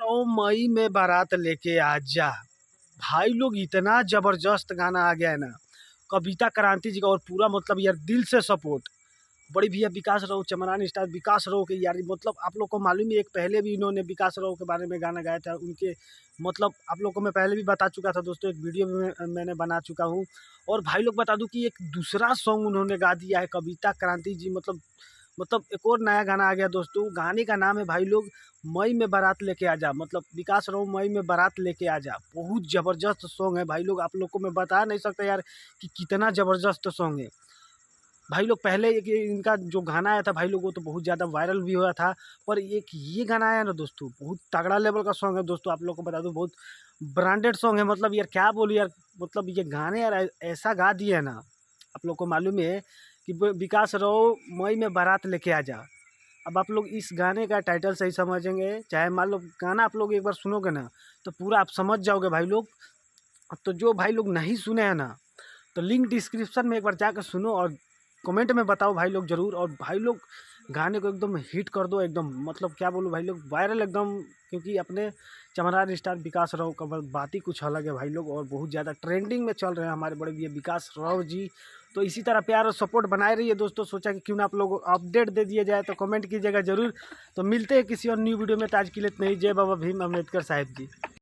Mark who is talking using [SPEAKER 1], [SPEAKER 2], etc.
[SPEAKER 1] ओ मई में बारात लेके आजा। भाई लोग इतना जबरदस्त गाना आ गया है ना, कविता क्रांति जी का, और पूरा मतलब यार दिल से सपोर्ट। बड़ी भैया विकास राव, चमरान स्टार विकास राव के यार, मतलब आप लोग को मालूम ही, एक पहले भी इन्होंने विकास राव के बारे में गाना गाया था उनके, मतलब आप लोग को मैं पहले भी बता चुका था दोस्तों, एक वीडियो में मैंने बना चुका हूँ। और भाई लोग बता दूं कि एक दूसरा सॉन्ग उन्होंने गा दिया है कविता क्रांति जी, मतलब एक और नया गाना आ गया दोस्तों। गाने का नाम है भाई लोग मई में बारात लेके आजा, मतलब विकास राव मई में बारात लेके आजा। बहुत ज़बरदस्त सॉन्ग है भाई लोग, आप लोग को मैं बता नहीं सकता यार कि कितना ज़बरदस्त सॉन्ग है भाई लोग। पहले एक इनका जो गाना आया था भाई लोग, वो तो बहुत ज़्यादा वायरल भी हुआ था, पर एक ये गाना आया ना दोस्तों, बहुत तगड़ा लेवल का सॉन्ग है दोस्तों। आप लोग को बता दूं बहुत ब्रांडेड सॉन्ग है, मतलब यार क्या बोलूं यार, मतलब ये गाने यार ऐसा गा दिए है ना। आप लोग को मालूम है कि विकास राव मई में बारात लेके आ जा। अब आप लोग इस गाने का टाइटल सही समझेंगे, चाहे मान लो गाना आप लोग एक बार सुनोगे ना तो पूरा आप समझ जाओगे भाई लोग। तो जो भाई लोग नहीं सुने हैं ना, तो लिंक डिस्क्रिप्शन में एक बार जाकर सुनो और कमेंट में बताओ भाई लोग ज़रूर। और भाई लोग गाने को एकदम हिट कर दो एकदम, मतलब क्या बोलूँ भाई लोग, वायरल एकदम। क्योंकि अपने चमरान स्टार विकास राव का बात ही कुछ अलग है भाई लोग, और बहुत ज़्यादा ट्रेंडिंग में चल रहे हैं हमारे बड़े भैया विकास राव जी। तो इसी तरह प्यार और सपोर्ट बनाए रहिए दोस्तों। सोचा कि क्यों ना आप लोग अपडेट दे दिया जाए, तो कमेंट कीजिएगा ज़रूर। तो मिलते हैं किसी और न्यू वीडियो में। तो आज के लिए इतना ही। जय बाबा भीम अम्बेडकर साहिब जी।